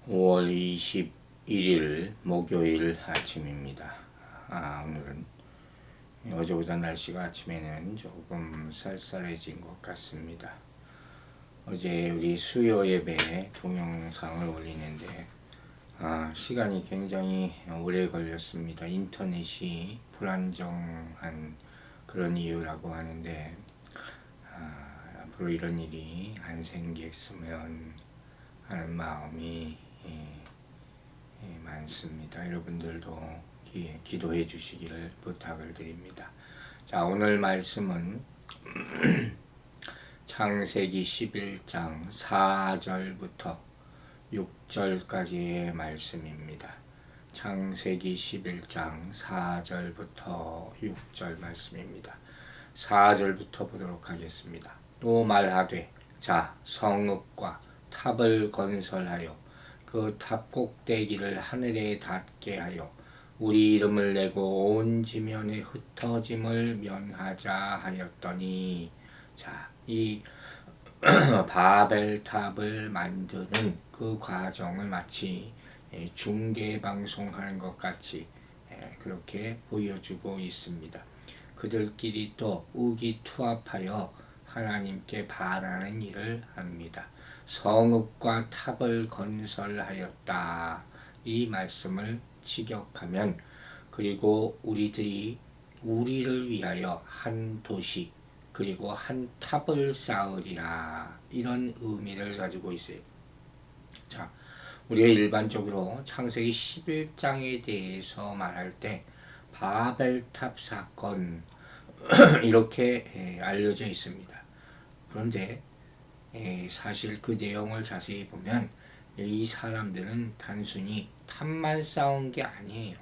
5월 21일 목요일 아침입니다. 오늘은 어제보다 날씨가 아침에는 조금 쌀쌀해진 것 같습니다. 어제 우리 수요 예배 동영상을 올리는데 시간이 굉장히 오래 걸렸습니다. 인터넷이 불안정한 그런 이유라고 하는데 앞으로 이런 일이 안 생겼으면 하는 마음이 많습니다. 여러분들도 기도해 주시기를 부탁을 드립니다. 자, 오늘 말씀은 창세기 11장 4절부터 6절까지의 말씀입니다. 창세기 11장 4절부터 6절 말씀입니다. 4절부터 보도록 하겠습니다. 또 말하되 자 성읍과 탑을 건설하여 그 탑 꼭대기를 하늘에 닿게 하여 우리 이름을 내고 온 지면에 흩어짐을 면하자 하였더니, 자, 이 바벨탑을 만드는 그 과정을 마치 중계 방송하는 것 같이 그렇게 보여주고 있습니다. 그들끼리 또 의기투합하여 하나님께 바라는 일을 합니다. 성읍과 탑을 건설하였다. 이 말씀을 직역하면, 그리고 우리들이 우리를 위하여 한 도시 그리고 한 탑을 쌓으리라, 이런 의미를 가지고 있어요. 자, 우리가 일반적으로 창세기 11장에 대해서 말할 때 바벨탑 사건 이렇게 알려져 있습니다. 그런데 사실 그 내용을 자세히 보면 이 사람들은 단순히 탑만 쌓은 게 아니에요.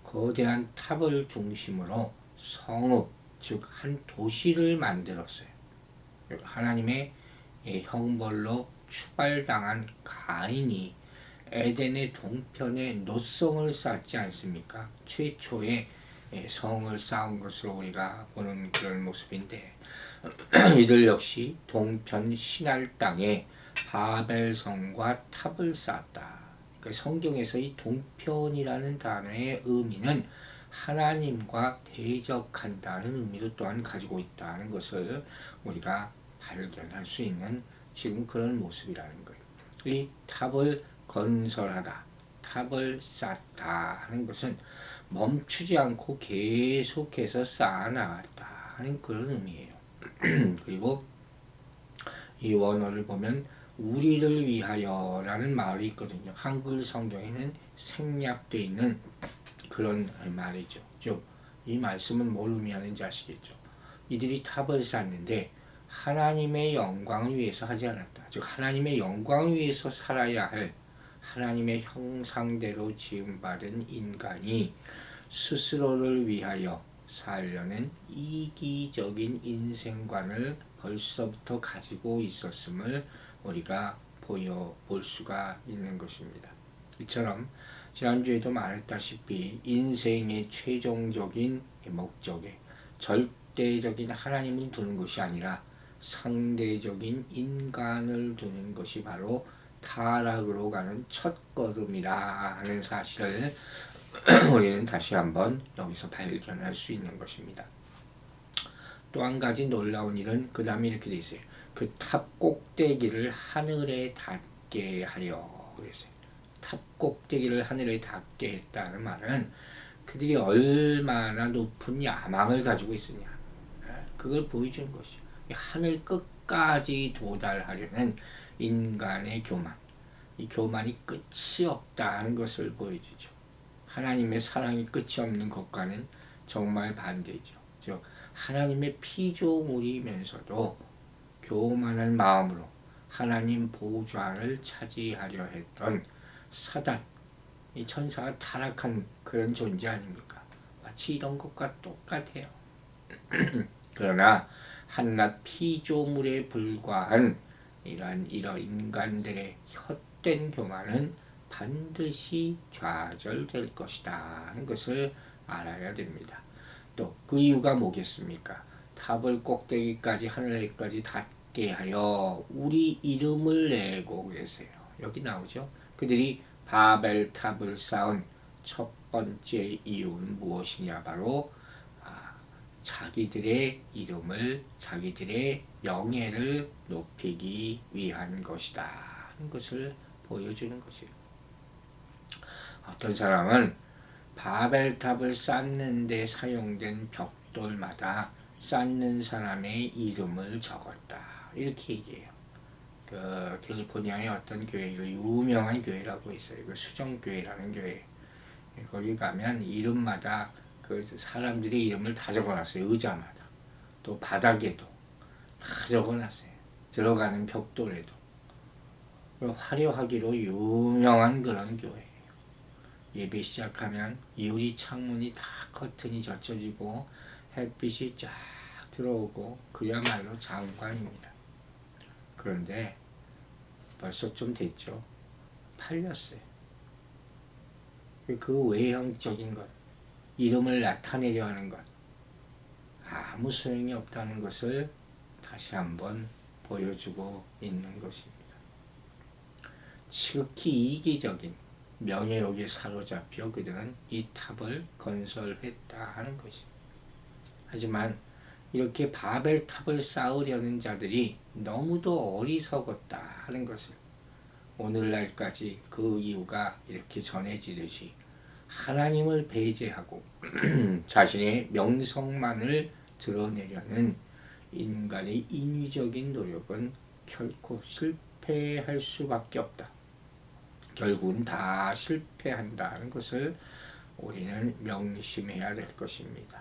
거대한 탑을 중심으로 성읍, 즉 한 도시를 만들었어요. 하나님의 형벌로 추발당한 가인이 에덴의 동편에 노성을 쌓지 않습니까? 최초의 성을 쌓은 것으로 우리가 보는 그런 모습인데, 이들 역시 동편 시날 땅에 바벨성과 탑을 쌓았다. 그러니까 성경에서 이 동편이라는 단어의 의미는 하나님과 대적한다는 의미도 또한 가지고 있다는 것을 우리가 발견할 수 있는 지금 그런 모습이라는 거예요. 이 탑을 건설하다, 탑을 쌓다 하는 것은 멈추지 않고 계속해서 쌓아나갔다 하는 그런 의미예요. 그리고 이 원어를 보면 우리를 위하여 라는 말이 있거든요. 한글 성경에는 생략되어 있는 그런 말이죠. 즉, 이 말씀은 뭘 의미하는지 아시겠죠? 이들이 탑을 쌓는데 하나님의 영광을 위해서 하지 않았다. 즉, 하나님의 영광을 위해서 살아야 할 하나님의 형상대로 지음받은 인간이 스스로를 위하여 살려는 이기적인 인생관을 벌써부터 가지고 있었음을 우리가 볼 수가 있는 것입니다. 이처럼 지난주에도 말했다시피 인생의 최종적인 목적에 절대적인 하나님을 두는 것이 아니라 상대적인 인간을 두는 것이 바로 타락으로 가는 첫걸음이라 하는 사실을 우리는 다시 한번 여기서 발견할 수 있는 것입니다. 또 한 가지 놀라운 일은 그 다음에 이렇게 되어 있어요. 그 탑 꼭대기를 하늘에 닿게 하여 그랬어요. 탑 꼭대기를 하늘에 닿게 했다는 말은 그들이 얼마나 높은 야망을 가지고 있으냐, 그걸 보여주는 것이죠. 하늘 끝까지 도달하려는 인간의 교만, 이 교만이 끝이 없다는 것을 보여주죠. 하나님의 사랑이 끝이 없는 것과는 정말 반대죠. 즉, 하나님의 피조물이면서도 교만한 마음으로 하나님 보좌를 차지하려 했던 사단, 이 천사가 타락한 그런 존재 아닙니까? 마치 이런 것과 똑같아요. 그러나 한낱 피조물에 불과한 이런 인간들의 헛된 교만은 반드시 좌절될 것이다 하는 것을 알아야 됩니다. 또 그 이유가 뭐겠습니까? 탑을 꼭대기까지 하늘에까지 닿게 하여 우리 이름을 내고 그랬어요. 여기 나오죠. 그들이 바벨탑을 쌓은 첫 번째 이유는 무엇이냐? 바로 자기들의 이름을, 자기들의 명예를 높이기 위한 것이다 하는 것을 보여주는 것이에요. 어떤 사람은 바벨탑을 쌓는 데 사용된 벽돌마다 쌓는 사람의 이름을 적었다 이렇게 얘기해요. 그 캘리포니아의 어떤 교회, 유명한 교회라고 있어요. 그 수정교회라는 교회. 거기 가면 이름마다 그 사람들의 이름을 다 적어놨어요. 의자마다. 또 바닥에도 다 적어놨어요. 들어가는 벽돌에도. 화려하기로 유명한 그런 교회예요. 예배 시작하면 유리 창문이 다 커튼이 젖혀지고 햇빛이 쫙 들어오고 그야말로 장관입니다. 그런데 벌써 좀 됐죠. 팔렸어요. 그 외형적인 것, 이름을 나타내려 하는 것, 아무 소용이 없다는 것을 다시 한번 보여주고 있는 것입니다. 지극히 이기적인 명예욕에 사로잡혀 그들은 이 탑을 건설했다 하는 것입니다. 하지만 이렇게 바벨탑을 쌓으려는 자들이 너무도 어리석었다 하는 것을 오늘날까지 그 이유가 이렇게 전해지듯이 하나님을 배제하고 자신의 명성만을 드러내려는 인간의 인위적인 노력은 결코 실패할 수밖에 없다. 결국은 다 실패한다는 것을 우리는 명심해야 될 것입니다.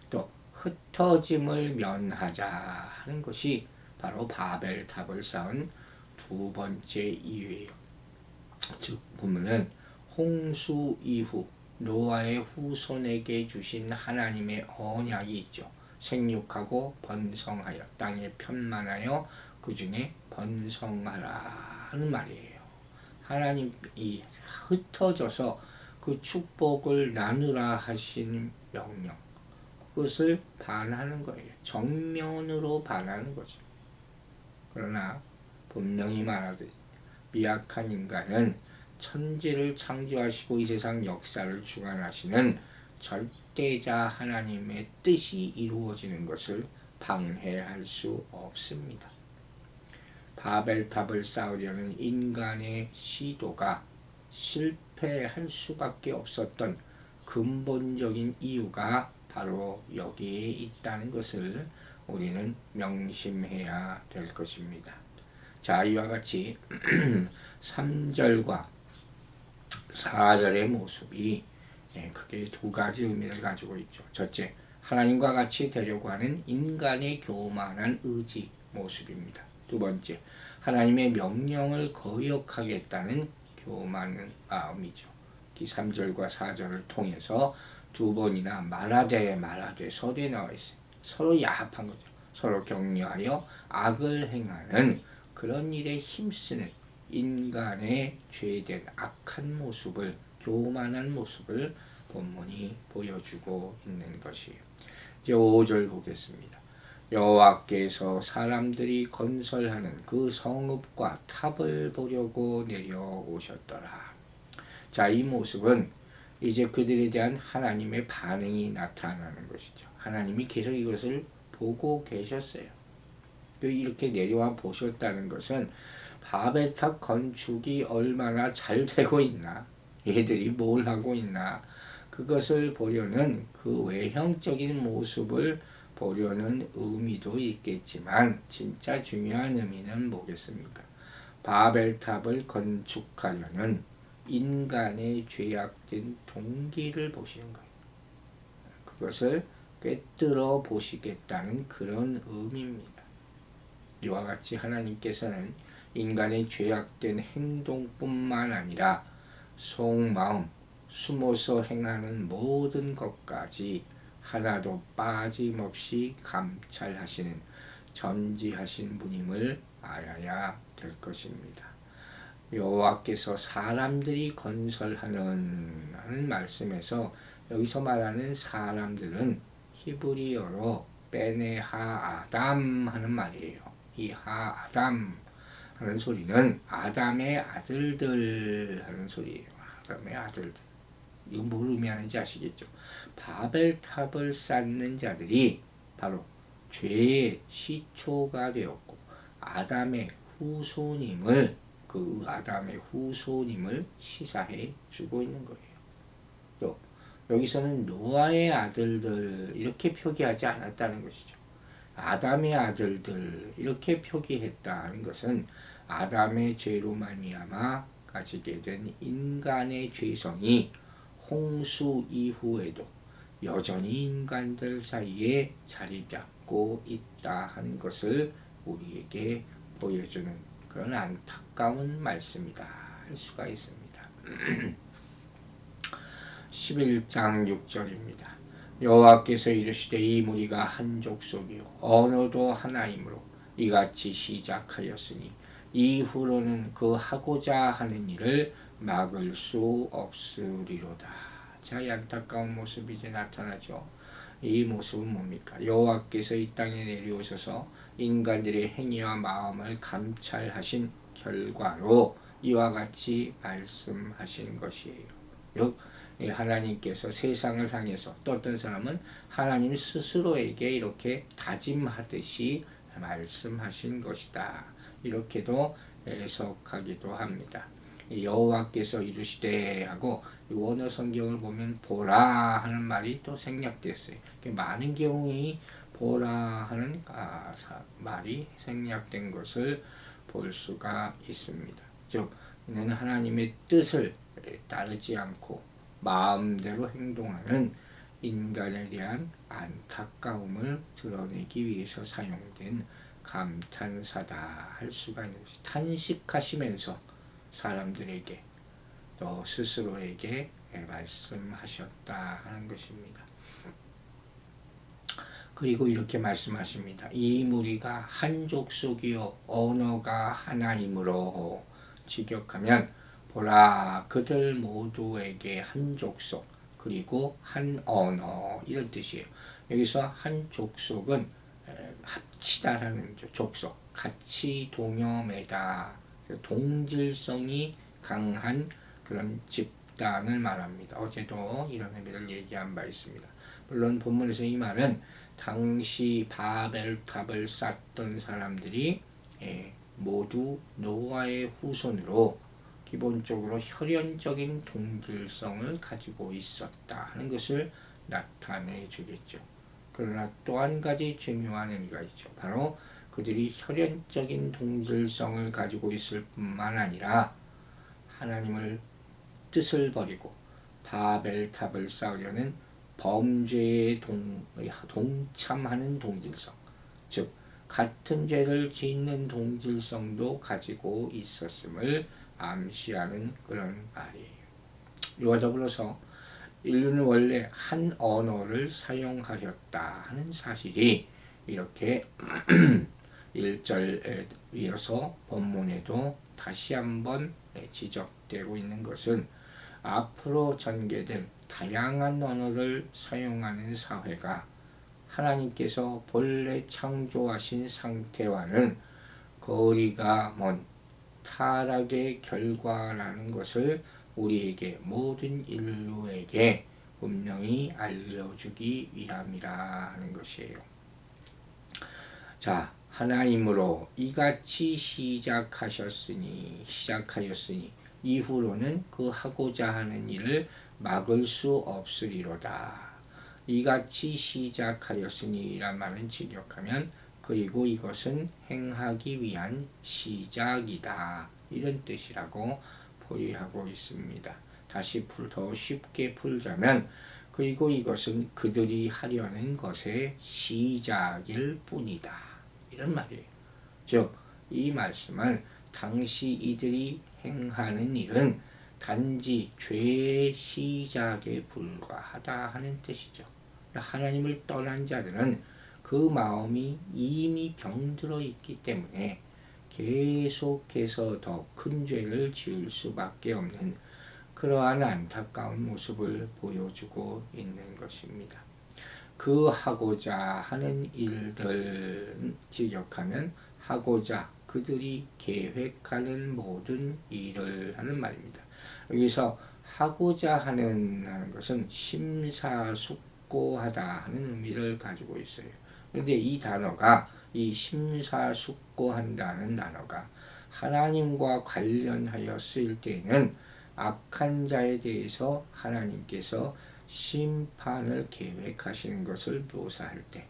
또 흩어짐을 면하자 하는 것이 바로 바벨탑을 쌓은 두 번째 이유예요. 즉 보면은 홍수 이후 노아의 후손에게 주신 하나님의 언약이 있죠. 생육하고 번성하여 땅에 편만하여 그 중에 번성하라 하는 말이에요. 하나님이 흩어져서 그 축복을 나누라 하신 명령, 그것을 반하는 거예요. 정면으로 반하는 거죠. 그러나 분명히 말하듯 미약한 인간은 천지를 창조하시고 이 세상 역사를 주관하시는 절대자 하나님의 뜻이 이루어지는 것을 방해할 수 없습니다. 바벨탑을 쌓으려는 인간의 시도가 실패할 수밖에 없었던 근본적인 이유가 바로 여기에 있다는 것을 우리는 명심해야 될 것입니다. 자, 이와 같이 3절과 4절의 모습이 크게 두 가지 의미를 가지고 있죠. 첫째, 하나님과 같이 되려고 하는 인간의 교만한 의지 모습입니다. 두 번째, 하나님의 명령을 거역하겠다는 교만한 마음이죠. 이 3절과 4절을 통해서 두 번이나 말하되 서두에 나와 있어요. 서로 야합한 거죠. 서로 격려하여 악을 행하는 그런 일에 힘쓰는 인간의 죄된 악한 모습을, 교만한 모습을 본문이 보여주고 있는 것이에요. 이제 5절 보겠습니다. 여호와께서 사람들이 건설하는 그 성읍과 탑을 보려고 내려오셨더라. 자, 이 모습은 이제 그들에 대한 하나님의 반응이 나타나는 것이죠. 하나님이 계속 이것을 보고 계셨어요. 이렇게 내려와 보셨다는 것은 바벨탑 건축이 얼마나 잘 되고 있나, 얘들이 뭘 하고 있나, 그것을 보려는 그 외형적인 모습을 보려는 의미도 있겠지만 진짜 중요한 의미는 뭐겠습니까? 바벨탑을 건축하려는 인간의 죄악된 동기를 보시는 거예요. 그것을 꿰뚫어 보시겠다는 그런 의미입니다. 이와 같이 하나님께서는 인간의 죄악된 행동뿐만 아니라 속마음, 숨어서 행하는 모든 것까지 하나도 빠짐없이 감찰하시는 전지하신 분임을 알아야 될 것입니다. 여호와께서 사람들이 건설하는 하는 말씀에서 여기서 말하는 사람들은 히브리어로 베네 하아담 하는 말이에요. 이 하아담 하는 소리는 아담의 아들들 하는 소리예요. 아담의 아들들. 이거 뭘 의미하는지 아시겠죠? 바벨탑을 쌓는 자들이 바로 죄의 시초가 되었고 아담의 후손임을 그 아담의 후손임을 시사해 주고 있는 거예요. 또 여기서는 노아의 아들들 이렇게 표기하지 않았다는 것이죠. 아담의 아들들 이렇게 표기했다는 것은 아담의 죄로 말미암아 가지게 된 인간의 죄성이 홍수 이후에도 여전히 인간들 사이에 자리 잡고 있다 하는 것을 우리에게 보여주는 그런 안타까운 말씀이다 할 수가 있습니다. 11장 6절입니다. 여호와께서 이르시되 이 무리가 한 족속이요 언어도 하나이므로 이같이 시작하였으니 이후로는 그 하고자 하는 일을 막을 수 없으리로다. 자, 이 안타까운 모습이 이제 나타나죠. 이 모습은 뭡니까? 여호와께서 이 땅에 내려오셔서 인간들의 행위와 마음을 감찰하신 결과로 이와 같이 말씀하신 것이에요. 하나님께서 세상을 향해서 또 어떤 사람은 하나님 스스로에게 이렇게 다짐하듯이 말씀하신 것이다. 이렇게도 해석하기도 합니다. 여호와께서 이르시되 하고 원어 성경을 보면 보라 하는 말이 또 생략됐어요. 많은 경우에 보라 하는 말이 생략된 것을 볼 수가 있습니다. 즉 이는 하나님의 뜻을 따르지 않고 마음대로 행동하는 인간에 대한 안타까움을 드러내기 위해서 사용된 감탄사다 할 수가 있는 것이 탄식하시면서 사람들에게 또 스스로에게 말씀하셨다 하는 것입니다. 그리고 이렇게 말씀하십니다. 이 무리가 한 족속이요 언어가 하나이므로 직역하면 보라 그들 모두에게 한 족속 그리고 한 언어 이런 뜻이에요. 여기서 한 족속은 합치다라는 족속 같이 동여매다 동질성이 강한 그런 집단을 말합니다. 어제도 이런 의미를 얘기한 바 있습니다. 물론 본문에서 이 말은 당시 바벨탑을 쌓던 사람들이 모두 노아의 후손으로 기본적으로 혈연적인 동질성을 가지고 있었다 하는 것을 나타내 주겠죠. 그러나 또 한 가지 중요한 의미가 있죠. 바로 그들이 혈연적인 동질성을 가지고 있을 뿐만 아니라 하나님을 뜻을 버리고 바벨탑을 쌓으려는 범죄에 동참하는 동질성, 즉 같은 죄를 짓는 동질성도 가지고 있었음을 암시하는 그런 말이에요. 이와 더불어서 인류는 원래 한 언어를 사용하였다 하는 사실이 이렇게 1절에 이어서 본문에도 다시 한번 지적되고 있는 것은 앞으로 전개될 다양한 언어를 사용하는 사회가 하나님께서 본래 창조하신 상태와는 거리가 먼 타락의 결과라는 것을 우리에게 모든 인류에게 분명히 알려주기 위함이라 하는 것이에요. 자, 하나님으로 이같이 시작하였으니 이후로는 그 하고자 하는 일을 막을 수 없으리로다. 이같이 시작하였으니 란 말은 직역하면 그리고 이것은 행하기 위한 시작이다 이런 뜻이라고 포리하고 있습니다. 다시 더 쉽게 풀자면 그리고 이것은 그들이 하려는 것의 시작일 뿐이다 이런 말이에요. 즉 이 말씀은 당시 이들이 행하는 일은 단지 죄의 시작에 불과하다 하는 뜻이죠. 하나님을 떠난 자들은 그 마음이 이미 병들어 있기 때문에 계속해서 더 큰 죄를 지을 수밖에 없는 그러한 안타까운 모습을 보여주고 있는 것입니다. 그 하고자 하는 일들 직역하면 하고자 그들이 계획하는 모든 일을 하는 말입니다. 여기서 하고자 하는 것은 심사숙고하다 하는 의미를 가지고 있어요. 그런데 이 단어가, 이 심사숙고한다는 단어가 하나님과 관련하여 쓰일 때에는 악한 자에 대해서 하나님께서 심판을 계획하시는 것을 묘사할 때,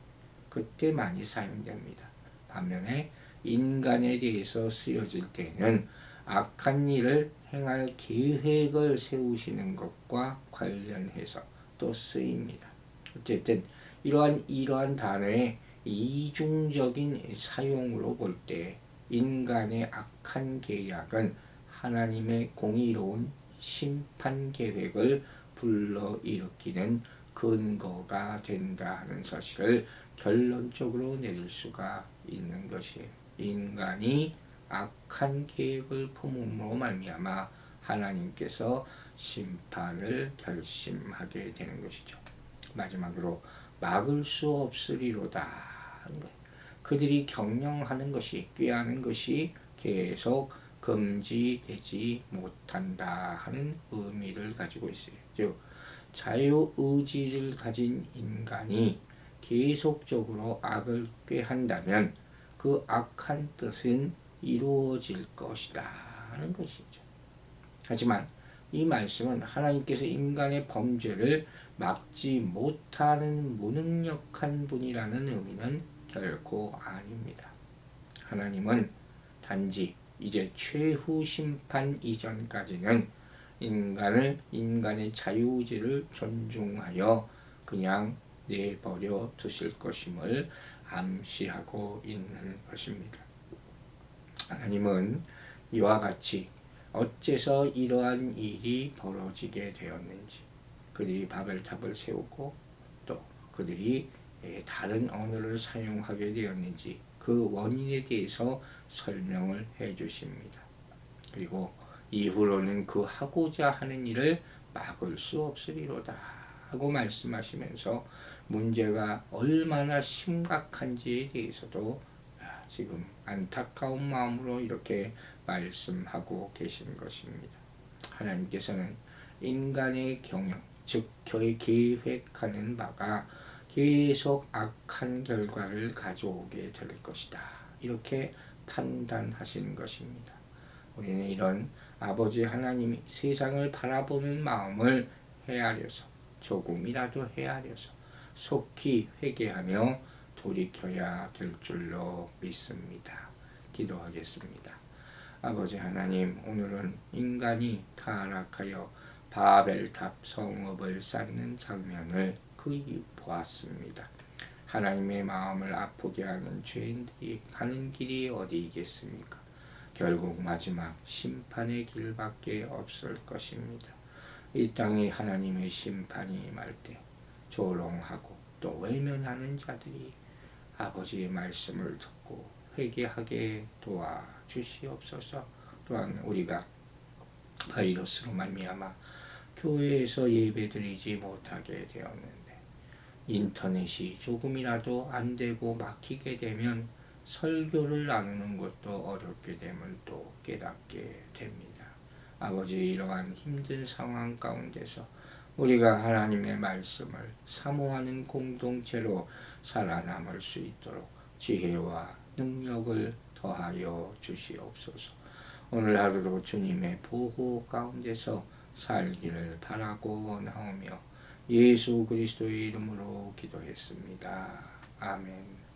그때 많이 사용됩니다. 반면에 인간에 대해서 쓰여질 때는 악한 일을 행할 계획을 세우시는 것과 관련해서 또 쓰입니다. 어쨌든 이러한 단어의 이중적인 사용으로 볼 때 인간의 악한 계략은 하나님의 공의로운 심판 계획을 불러일으키는 근거가 된다 하는 사실을 결론적으로 내릴 수가 있는 것이에요. 인간이 악한 계획을 품음으로 말미암아 하나님께서 심판을 결심하게 되는 것이죠. 마지막으로 막을 수 없으리로다 하는 거예요. 그들이 경영하는 것이, 꾀하는 것이 계속 금지되지 못한다 하는 의미를 가지고 있어요. 즉 자유의지를 가진 인간이 계속적으로 악을 꾀한다면 그 악한 뜻은 이루어질 것이다 하는 것이죠. 하지만 이 말씀은 하나님께서 인간의 범죄를 막지 못하는 무능력한 분이라는 의미는 결코 아닙니다. 하나님은 단지 이제 최후 심판 이전까지는 인간의 자유의지를 존중하여 그냥 내버려 두실 것임을 암시하고 있는 것입니다. 하나님은 이와 같이 어째서 이러한 일이 벌어지게 되었는지, 그들이 바벨탑을 세우고 또 그들이 다른 언어를 사용하게 되었는지 그 원인에 대해서 설명을 해 주십니다. 그리고 이후로는 그 하고자 하는 일을 막을 수 없으리로다 하고 말씀하시면서 문제가 얼마나 심각한지에 대해서도 지금 안타까운 마음으로 이렇게 말씀하고 계신 것입니다. 하나님께서는 인간의 경영, 즉 저의 계획하는 바가 계속 악한 결과를 가져오게 될 것이다, 이렇게 판단하시는 것입니다. 우리는 이런 아버지 하나님이 세상을 바라보는 마음을 헤아려서, 조금이라도 헤아려서 속히 회개하며 돌이켜야 될 줄로 믿습니다. 기도하겠습니다. 아버지 하나님, 오늘은 인간이 타락하여 바벨탑 성읍을 쌓는 장면을 보았습니다. 하나님의 마음을 아프게 하는 죄인들이 가는 길이 어디이겠습니까? 결국 마지막 심판의 길밖에 없을 것입니다. 이 땅에 하나님의 심판이 임할 때 조롱하고 또 외면하는 자들이 아버지의 말씀을 듣고 회개하게 도와주시옵소서. 또한 우리가 바이러스로 말미암아 교회에서 예배드리지 못하게 되었는데 인터넷이 조금이라도 안 되고 막히게 되면 설교를 나누는 것도 어렵게 됨을 또 깨닫게 됩니다. 아버지, 이러한 힘든 상황 가운데서 우리가 하나님의 말씀을 사모하는 공동체로 살아남을 수 있도록 지혜와 능력을 더하여 주시옵소서. 오늘 하루도 주님의 보호 가운데서 살기를 바라고 원하오며 예수 그리스도의 이름으로 기도했습니다. 아멘.